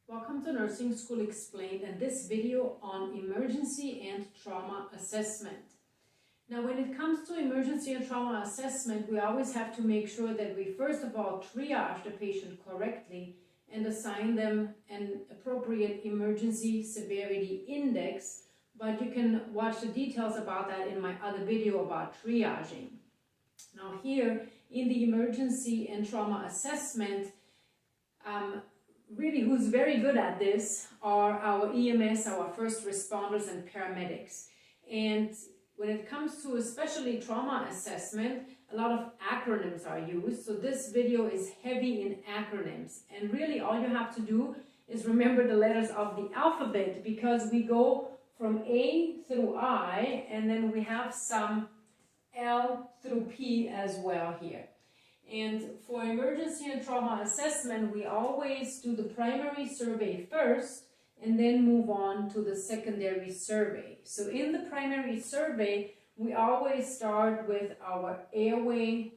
Welcome to Nursing School Explained and this video on emergency and trauma assessment. Now when it comes to emergency and trauma assessment, we always have to make sure that we first of all triage the patient correctly and assign them an appropriate emergency severity index, but you can watch the details about that in my other video about triaging. Now here in the emergency and trauma assessment, really who's very good at this are our EMS, our first responders and paramedics. And when it comes to especially trauma assessment, a lot of acronyms are used. So this video is heavy in acronyms. And really all you have to do is remember the letters of the alphabet, because we go from A through I, and then we have some L through P as well here. And for emergency and trauma assessment, we always do the primary survey first and then move on to the secondary survey. So in the primary survey, we always start with our airway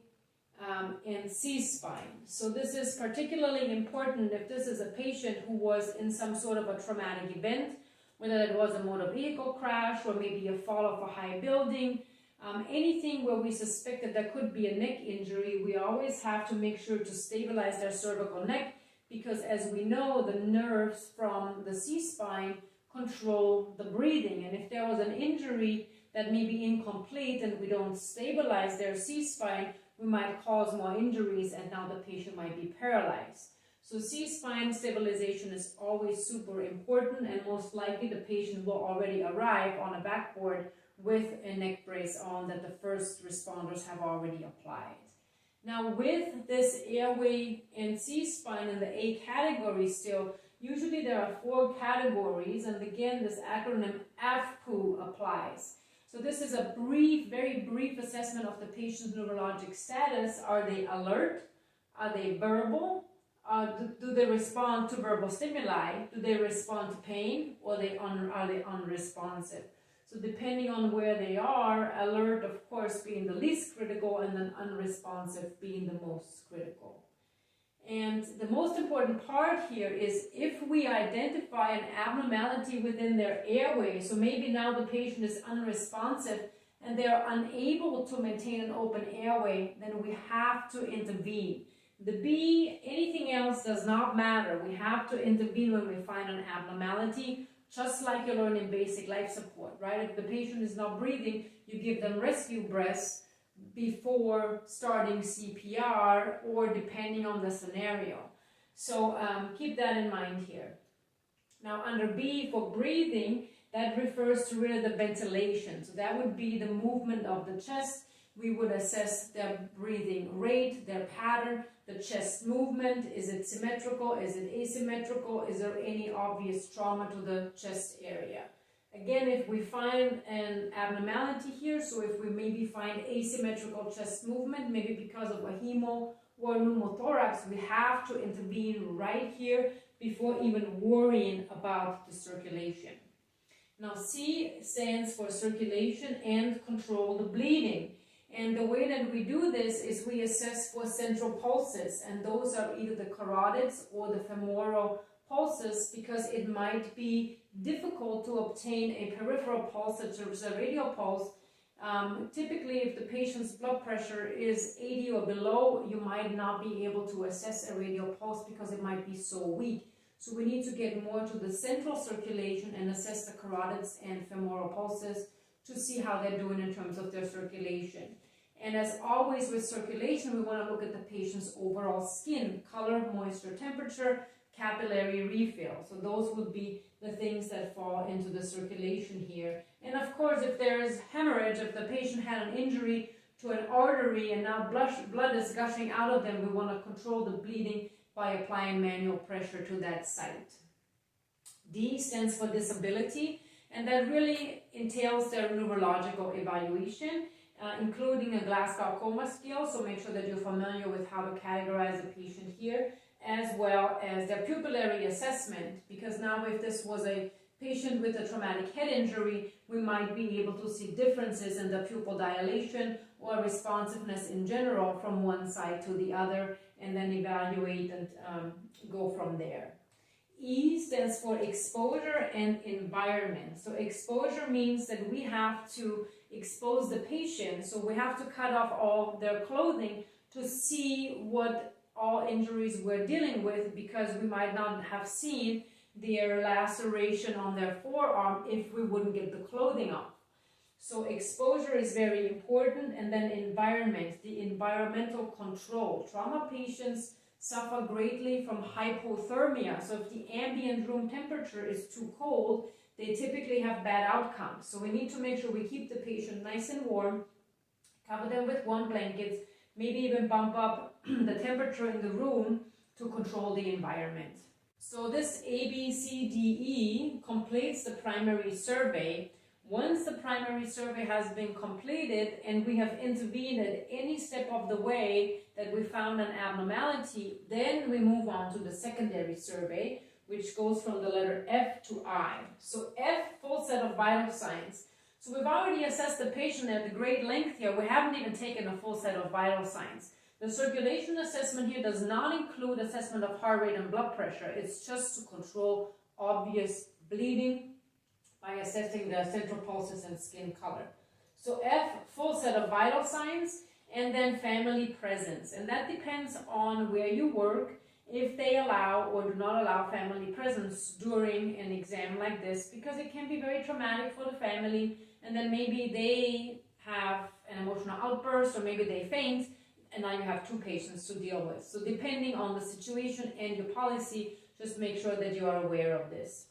and C-spine. So this is particularly important if this is a patient who was in some sort of a traumatic event, whether it was a motor vehicle crash or maybe a fall off a high building. Anything where we suspect that there could be a neck injury, we always have to make sure to stabilize their cervical neck, because as we know, the nerves from the C-spine control the breathing. And if there was an injury that may be incomplete and we don't stabilize their C-spine, we might cause more injuries and now the patient might be paralyzed. So C-spine stabilization is always super important, and most likely the patient will already arrive on a backboard with a neck brace on that the first responders have already applied. Now with this airway and C-spine in the A category still, usually there are 4 categories, and again this acronym AFPU applies. So this is a brief, very brief assessment of the patient's neurologic status. Are they alert? Are they verbal? Do they respond to verbal stimuli? Do they respond to pain? Or are they unresponsive? So depending on where they are, alert of course being the least critical and then unresponsive being the most critical. And the most important part here is if we identify an abnormality within their airway, so maybe now the patient is unresponsive and they're unable to maintain an open airway, then we have to intervene. The B, anything else does not matter. We have to intervene when we find an abnormality. Just like you learn in basic life support, right? If the patient is not breathing, you give them rescue breaths before starting CPR or depending on the scenario. So keep that in mind here. Now under B for breathing, that refers to really the ventilation. So that would be the movement of the chest. We would assess their breathing rate, their pattern, the chest movement. Is it symmetrical? Is it asymmetrical? Is there any obvious trauma to the chest area? Again, if we find an abnormality here, so if we maybe find asymmetrical chest movement, maybe because of a hemo or pneumothorax, we have to intervene right here before even worrying about the circulation. Now C stands for circulation and control the bleeding. And the way that we do this is we assess for central pulses, and those are either the carotids or the femoral pulses, because it might be difficult to obtain a peripheral pulse such as a radial pulse. Typically, if the patient's blood pressure is 80 or below, you might not be able to assess a radial pulse because it might be so weak. So we need to get more to the central circulation and assess the carotids and femoral pulses to see how they're doing in terms of their circulation. And as always with circulation, we want to look at the patient's overall skin, color, moisture, temperature, capillary refill. So those would be the things that fall into the circulation here. And of course, if there is hemorrhage, if the patient had an injury to an artery and now blood is gushing out of them, we want to control the bleeding by applying manual pressure to that site. D stands for disability. And that really entails their neurological evaluation, including a Glasgow Coma scale. So make sure that you're familiar with how to categorize a patient here, as well as their pupillary assessment. Because now if this was a patient with a traumatic head injury, we might be able to see differences in the pupil dilation or responsiveness in general from one side to the other, and then evaluate and go from there. E stands for exposure and environment. So exposure means that we have to expose the patient. So we have to cut off all their clothing to see what all injuries we're dealing with, because we might not have seen their laceration on their forearm if we wouldn't get the clothing off. So exposure is very important. And then environment, the environmental control. Trauma patients suffer greatly from hypothermia. So if the ambient room temperature is too cold, they typically have bad outcomes. So we need to make sure we keep the patient nice and warm, cover them with warm blankets, maybe even bump up the temperature in the room to control the environment. So this ABCDE completes the primary survey. Once the primary survey has been completed and we have intervened at any step of the way that we found an abnormality, then we move on to the secondary survey, which goes from the letter F to I. So F, full set of vital signs. So we've already assessed the patient at great length here. We haven't even taken a full set of vital signs. The circulation assessment here does not include assessment of heart rate and blood pressure. It's just to control obvious bleeding by assessing the central pulses and skin color. So F, full set of vital signs, and then family presence. And that depends on where you work, if they allow or do not allow family presence during an exam like this, because it can be very traumatic for the family, and then maybe they have an emotional outburst, or maybe they faint, and now you have two patients to deal with. So depending on the situation and your policy, just make sure that you are aware of this.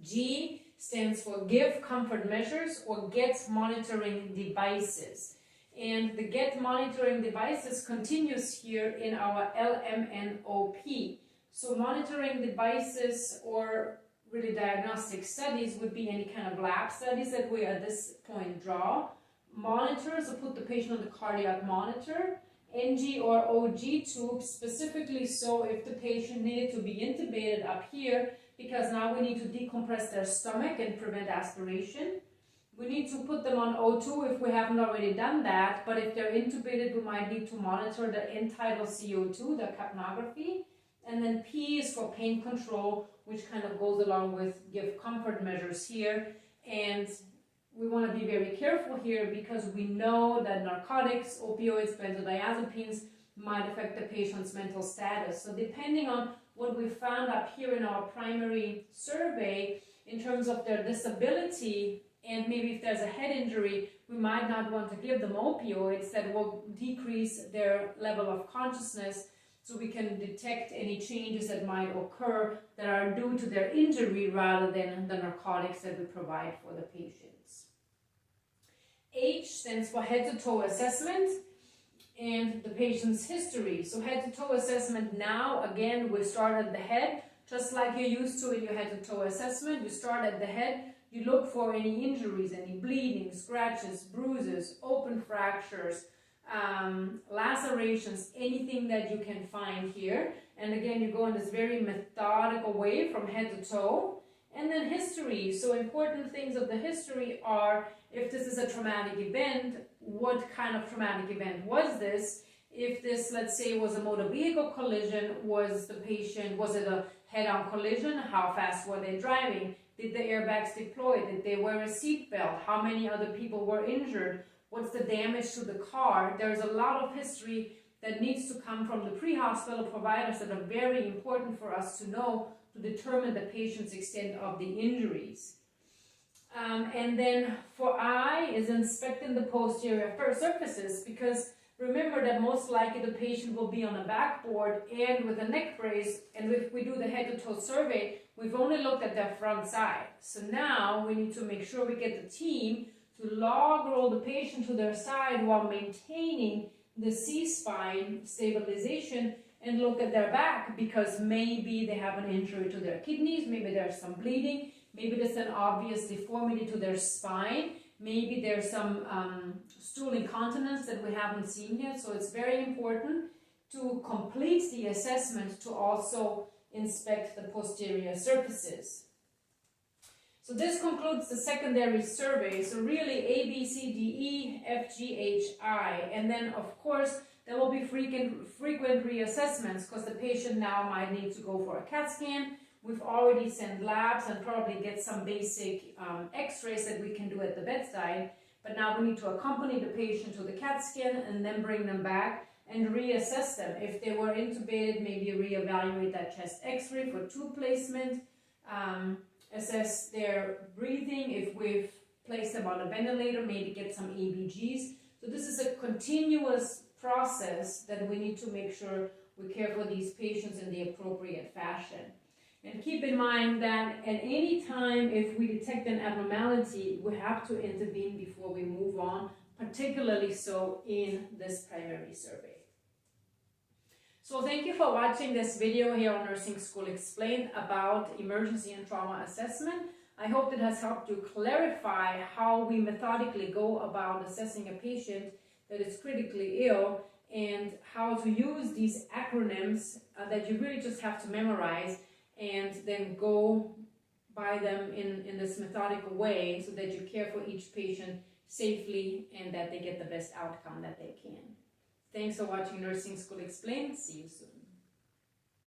G stands for give comfort measures or get monitoring devices. And the get monitoring devices continues here in our LMNOP. So monitoring devices, or really diagnostic studies, would be any kind of lab studies that we at this point draw. Monitors, so put the patient on the cardiac monitor. NG or OG tube, specifically so if the patient needed to be intubated up here, because now we need to decompress their stomach and prevent aspiration. We need to put them on O2 if we haven't already done that, but if they're intubated, we might need to monitor the end-tidal CO2, the capnography. And then P is for pain control, which kind of goes along with give comfort measures here. And we want to be very careful here, because we know that narcotics, opioids, benzodiazepines might affect the patient's mental status. So depending on what we found up here in our primary survey in terms of their disability, and maybe if there's a head injury, we might not want to give them opioids that will decrease their level of consciousness, so we can detect any changes that might occur that are due to their injury rather than the narcotics that we provide for the patients. H stands for head-to-toe assessment and the patient's history. So head-to-toe assessment, now again we start at the head, just like you're used to in your head-to-toe assessment. You start at the head, you look for any injuries, any bleeding, scratches, bruises, open fractures, lacerations, anything that you can find here. And again, you go in this very methodical way from head to toe. And then history. So important things of the history are, if this is a traumatic event, what kind of traumatic event was this? If this, let's say, was a motor vehicle collision, was it a head-on collision? How fast were they driving? Did the airbags deploy? Did they wear a seatbelt? How many other people were injured? What's the damage to the car? There's a lot of history that needs to come from the pre-hospital providers that are very important for us to know to determine the patient's extent of the injuries. And then for I is inspecting the posterior surfaces, because remember that most likely the patient will be on a backboard and with a neck brace, and if we do the head-to-toe survey, we've only looked at their front side. So now we need to make sure we get the team to log roll the patient to their side while maintaining the C-spine stabilization and look at their back, because maybe they have an injury to their kidneys, maybe there's some bleeding, maybe there's an obvious deformity to their spine, maybe there's some stool incontinence that we haven't seen yet. So it's very important to complete the assessment to also inspect the posterior surfaces. So this concludes the secondary survey. So really A, B, C, D, E, F, G, H, I. And then of course there will be frequent reassessments, because the patient now might need to go for a CAT scan. we've already sent labs and probably get some basic x-rays that we can do at the bedside. But now we need to accompany the patient to the CAT scan and then bring them back and reassess them. If they were intubated, maybe reevaluate that chest x-ray for tube placement, assess their breathing. If we've placed them on a ventilator, maybe get some ABGs. So this is a continuous process that we need to make sure we care for these patients in the appropriate fashion. And keep in mind that at any time, if we detect an abnormality, we have to intervene before we move on, particularly so in this primary survey. So thank you for watching this video here on Nursing School Explained about emergency and trauma assessment. I hope it has helped you clarify how we methodically go about assessing a patient that is critically ill and how to use these acronyms that you really just have to memorize and then go by them in this methodical way so that you care for each patient safely and that they get the best outcome that they can. Thanks for watching Nursing School Explained. See you soon.